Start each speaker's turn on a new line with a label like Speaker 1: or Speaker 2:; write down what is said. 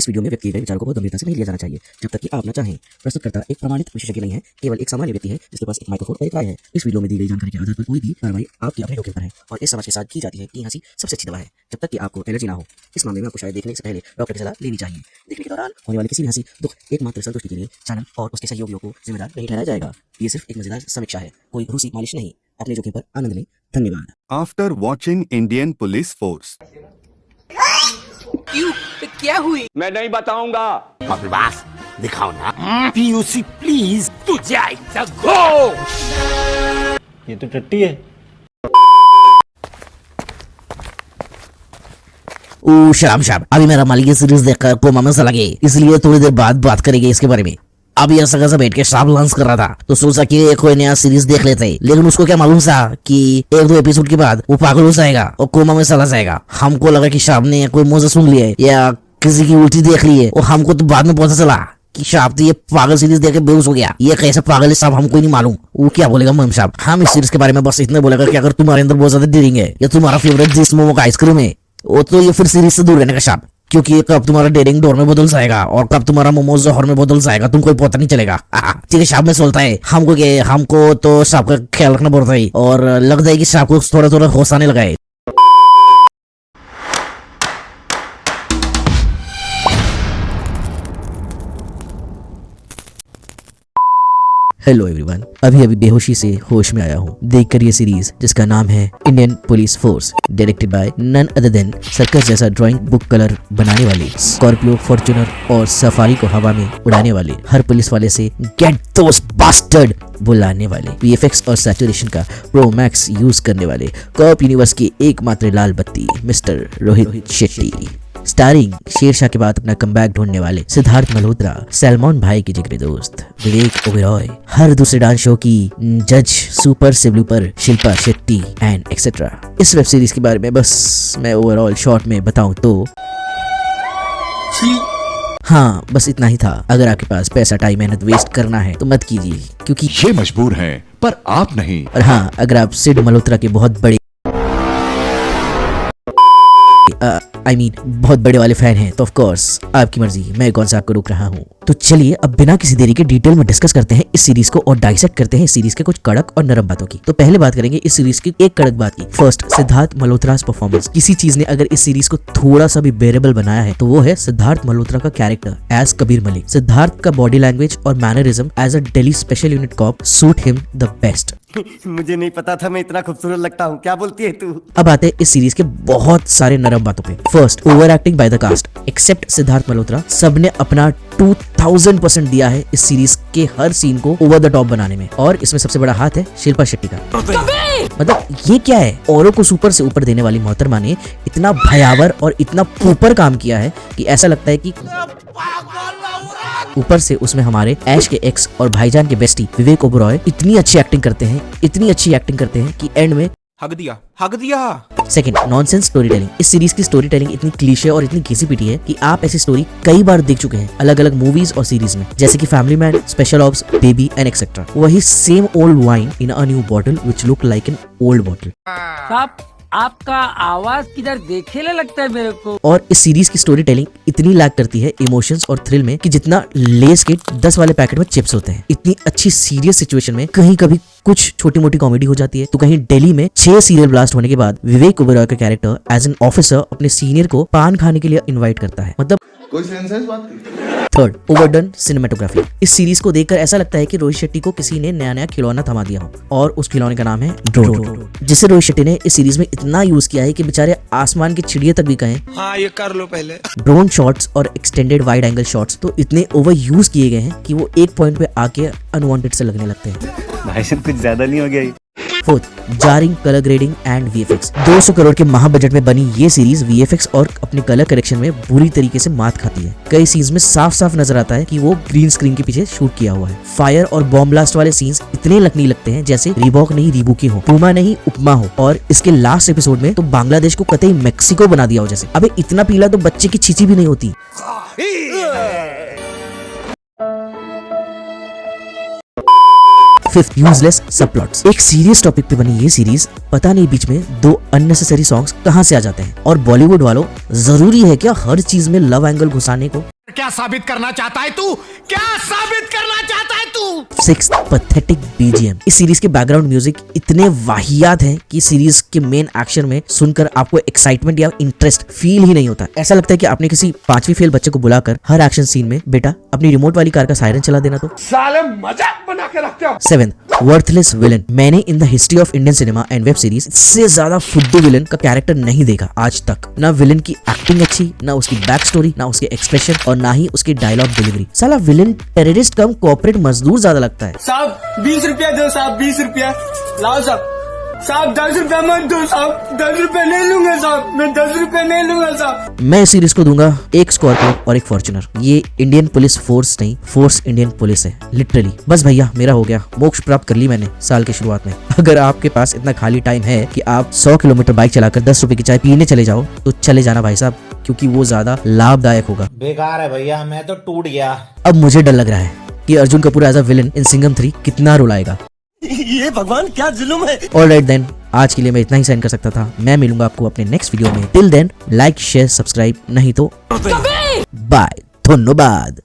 Speaker 1: इस वीडियो में व्यक्त किए गए विचारों को बहुत गंभीरता से नहीं लिया जाना चाहिए जब तक कि आप ना चाहें। प्रस्तुतकर्ता एक प्रमाणित विशेषज्ञ नहीं है, केवल एक सामान्य व्यक्ति है जिसके पास एक माइक्रोफोन और एक राय है। इस वीडियो में दी गई जानकारी के आधार पर कोई भी कार्रवाई आपके अपने जोखिम पर है और इस समाज के साथ की जाती है कि हंसी सबसे अच्छी दवा है जब तक कि आपको एलर्जी ना हो। इस मामले में आपको शायद देखने से पहले डॉक्टर की सलाह लेनी चाहिए। देखने के दौरान होने वाली किसी भी हंसी, दुख, एकमात्र संतुष्टि के लिए चैनल और उसके सहयोगियों को जिम्मेदार नहीं ठहराया जाएगा। ये सिर्फ एक मजेदार समीक्षा है, कोई रूसी मालिश नहीं। अपने जोखिम पर आनंद लें। धन्यवाद।
Speaker 2: After watching Indian Police Force.
Speaker 3: क्यों? तो क्या हुई?
Speaker 4: मैं नहीं बताऊंगा।
Speaker 5: बकवास दिखाओ ना। पीयूसी प्लीज तू जाए गो।
Speaker 6: ये तो टट्टी है।
Speaker 1: ओ शाम अभी मेरा मालिक ये सीरीज देखकर कोमा में चला गया, इसलिए थोड़ी देर बाद बात करेंगे इसके बारे में। अभी ऐसा कैसा बैठ के शाम लंच कर रहा था तो सोचा कि कोई नया सीरीज देख लेते हैं, लेकिन उसको क्या मालूम था कि एक दो एपिसोड के बाद वो पागल हो जाएगा और कोमा में चला जाएगा। हमको लगा कि शाम ने कोई मौजा सुन लिया है या किसी की उल्टी देख ली है, और हमको तो बाद में पता चला कि साहब तो ये पागल सीरीज देख के बेहोश हो गया। ये कैसा पागल है साहब, हमको नहीं मालूम। वो क्या बोलेगा मैम साहब? हम इस सीरीज के बारे में बस इतना बोलेगा कि अगर तुम्हारे अंदर बहुत ज्यादा डेयरिंग है या तुम्हारा फेवरेट डिश मोमो का आइसक्रीम है, वो तो ये फिर सीरीज से दूर रहने का साहब, क्योंकि कब तुम्हारा डेयरिंग डोर में बदल जाएगा और कब तुम्हारा मोमोज जहर में बदल जाएगा तुमको पता नहीं चलेगा। ठीक है साहब, में सोचता है हमको तो साहब का ख्याल रखना पड़ता है और लगता है कि साहब को थोड़ा थोड़ा होश आने लगा है। हेलो एवरीवन, अभी बेहोशी से होश में आया हूँ देखकर ये सीरीज जिसका नाम है Indian police force, directed by none other than circus जैसा ड्राइंग बुक कलर बनाने वाले, स्कॉर्पियो, फॉर्च्यूनर और सफारी को हवा में उड़ाने वाले, हर पुलिस वाले से गेट दोस बास्टर्ड बुलाने वाले, वीएफएक्स और सैचुरेशन का प्रो मैक्स यूज करने वाले, कॉप यूनिवर्स की एकमात्र लाल बत्ती मिस्टर रोहित शेट्टी, स्टारिंग शेरशाह के बाद अपना कमबैक ढूंढने वाले सिद्धार्थ मल्होत्रा, सलमान भाई के जिगरी दोस्त विवेक ओबेरॉय, हर दूसरे डांस शो की जज सुपर सिवलूपर शिल्पा शेट्टी एंड एक्सेट्रा। इस वेब सीरीज के बारे में बस मैं ओवरऑल शॉर्ट में बताऊं तो हाँ, बस इतना ही था। अगर आपके पास पैसा, टाइम, मेहनत वेस्ट करना है तो मत कीजिए, क्योंकि
Speaker 2: ये मजबूर हैं पर आप नहीं।
Speaker 1: और हाँ, अगर आप सिड मल्होत्रा के बहुत बड़े बहुत बड़े वाले फैन हैं तो ऑफ कोर्स आपकी मर्जी, मैं कौन सा आपको रोक रहा हूँ। तो चलिए अब बिना किसी देरी के डिटेल में डिस्कस करते हैं इस सीरीज को और डाइसेक्ट करते हैं इस सीरीज के कुछ कड़क और नरम बातों की। तो पहले बात करेंगे इस सीरीज की एक कड़क बात की। First, Siddharth Malhotra performance. किसी चीज ने अगर इस सीरीज को थोड़ा सा भी बेरेबल बनाया है तो वो है सिद्धार्थ मल्होत्रा का कैरेक्टर एज कबीर मलिक। सिद्धार्थ का बॉडी लैंग्वेज और mannerism as a Delhi special unit cop suit him the best.
Speaker 6: मुझे नहीं पता था मैं इतना खूबसूरत लगता हूँ, क्या बोलती है तू?
Speaker 1: अब आते हैं इस सीरीज के बहुत सारे नरम बातों पे। First, over acting by the cast except Siddharth Malhotra. सबने अपना 2000% दिया है इस सीरीज के हर सीन को ओवर द टॉप बनाने में, और इसमें सबसे बड़ा हाथ है शिल्पा शेट्टी का। मतलब ये क्या है, औरों को सुपर से ऊपर देने वाली मोहतरमा ने इतना भयावर और इतना ऊपर काम किया है कि ऐसा लगता है कि ऊपर से उसमें हमारे ऐश के एक्स और भाईजान के बेस्टी विवेक ओबेरॉय इतनी अच्छी एक्टिंग करते हैं कि एंड में
Speaker 3: हग दिया।
Speaker 1: Second, nonsense story telling. इस सीरीज की स्टोरी टेलिंग इतनी क्लीशे और इतनी घिसी पिटी है कि आप ऐसी स्टोरी कई बार देख चुके हैं अलग अलग मूवीज और सीरीज में, जैसे कि family man, special ops, baby and etcetera. वही same old wine in a new bottle which look like an old bottle.
Speaker 7: साहब आपका आवाज किधर देखेले लगता है मेरे को।
Speaker 1: और इस सीरीज की स्टोरी टेलिंग इतनी लैग करती है इमोशंस और थ्रिल में कि जितना लेस के 10 वाले पैकेट में चिप्स होते हैं। इतनी अच्छी सीरियस सिचुएशन में कहीं कभी कुछ छोटी मोटी कॉमेडी हो जाती है, तो कहीं दिल्ली में 6 सीरियल ब्लास्ट होने के बाद विवेक ओबेरॉय का कैरेक्टर एज एन ऑफिसर अपने सीनियर को पान खाने के लिए इनवाइट करता है। मतलब
Speaker 2: कोई सेंस है इस बात की?
Speaker 1: Third, overdone cinematography. इस सीरीज को देखकर ऐसा लगता है कि रोहित शेट्टी को किसी ने नया खिलौना थमा दिया हो, और उस खिलौने का नाम है ड्रोन, जिसे रोहित शेट्टी ने इस सीरीज में इतना यूज किया है कि बेचारे आसमान के चिड़िया तक भी कहें।
Speaker 3: हाँ, ये कर लो पहले।
Speaker 1: ड्रोन शॉट्स और एक्सटेंडेड वाइड एंगल शॉट्स तो इतने ओवर यूज किए गए हैं कि वो एक पॉइंट पे आके अनवांटेड से लगने लगते हैं।
Speaker 6: भाई साहब कुछ ज्यादा नहीं हो गया?
Speaker 1: Fourth, jarring colour grading and VFX. 200 crore के महा बजट में बनी ये सीरीज वीएफएक्स और अपने कलर करेक्शन में बुरी तरीके से मात खाती है। कई सीन्स में साफ साफ नजर आता है कि वो ग्रीन स्क्रीन के पीछे शूट किया हुआ है। फायर और बॉम्ब ब्लास्ट वाले सीन्स इतने नकली लगते हैं जैसे रीबॉक नहीं रीबुकी हो, पुमा नहीं उपमा हो, और इसके लास्ट एपिसोड में तो बांग्लादेश को कतई मेक्सिको बना दिया हो जैसे। अबे इतना पीला तो बच्चे की चीची भी नहीं होती। Fifth, useless subplots. एक सीरियस टॉपिक पे बनी ये सीरीज पता नहीं बीच में 2 अननेसेसरी सॉन्ग्स कहां से आ जाते हैं। और बॉलीवुड वालों, जरूरी है क्या हर चीज में लव एंगल घुसाने को?
Speaker 5: क्या साबित करना चाहता है तू? क्या साबित करना चाहता है तू?
Speaker 1: 6 पैथेटिक बीजीएम। इस सीरीज के बैकग्राउंड म्यूजिक इतने वाहियात हैं कि सीरीज के मेन एक्शन में सुनकर आपको एक्साइटमेंट या इंटरेस्ट फील ही नहीं होता। ऐसा लगता है कि आपने किसी 5वीं फेल बच्चे को बुलाकर हर एक्शन सीन में बेटा अपनी रिमोट वाली कार का सायरन चला देना तो।
Speaker 5: साले मजाक बना के रखते हो।
Speaker 1: 7 वर्थलेस विलन। मैंने in the history of Indian cinema and web series इससे ज्यादा फुद्दू विलन का कैरेक्टर नहीं देखा आज तक। ना विलन की एक्टिंग अच्छी, ना उसकी बैक स्टोरी, ना उसके एक्सप्रेशन और ना ही उसकी डायलॉग डिलीवरी। साला विलन टेररिस्ट कम कॉर्पोरेट मजदूर ज्यादा लगता है।
Speaker 4: साहब 20 रुपया दो साहब, 20 रुपया लाओ साहब। साहब 10 रुपया मत दो साहब, 10 रुपया नहीं लूंगा साहब, मैं 10 रुपया नहीं लूंगा साहब।
Speaker 1: मैं इस सीरीज को दूंगा एक स्कॉर्पियो और एक फॉर्च्यूनर। ये इंडियन पुलिस फोर्स नहीं, फोर्स इंडियन पुलिस है लिटरली। बस भैया मेरा हो गया, मोक्ष प्राप्त कर ली मैंने साल की शुरुआत में। अगर आपके पास इतना खाली टाइम है कि आप 100 किलोमीटर बाइक चलाकर 10 रुपए की चाय पीने चले जाओ तो चले जाना भाई साहब, क्योंकि वो ज्यादा लाभदायक होगा।
Speaker 8: बेकार है भैया, मैं तो टूट गया।
Speaker 1: अब मुझे डर लग रहा है कि Arjun Kapoor as a villain in Singham 3 कितना रुलाएगा।
Speaker 6: ये भगवान क्या जुल्म है।
Speaker 1: ऑलराइट देन, आज के लिए मैं इतना ही सेंड कर सकता था। मैं मिलूंगा आपको अपने नेक्स्ट वीडियो में। Till then like share subscribe, नहीं तो बाय, धन्यवाद।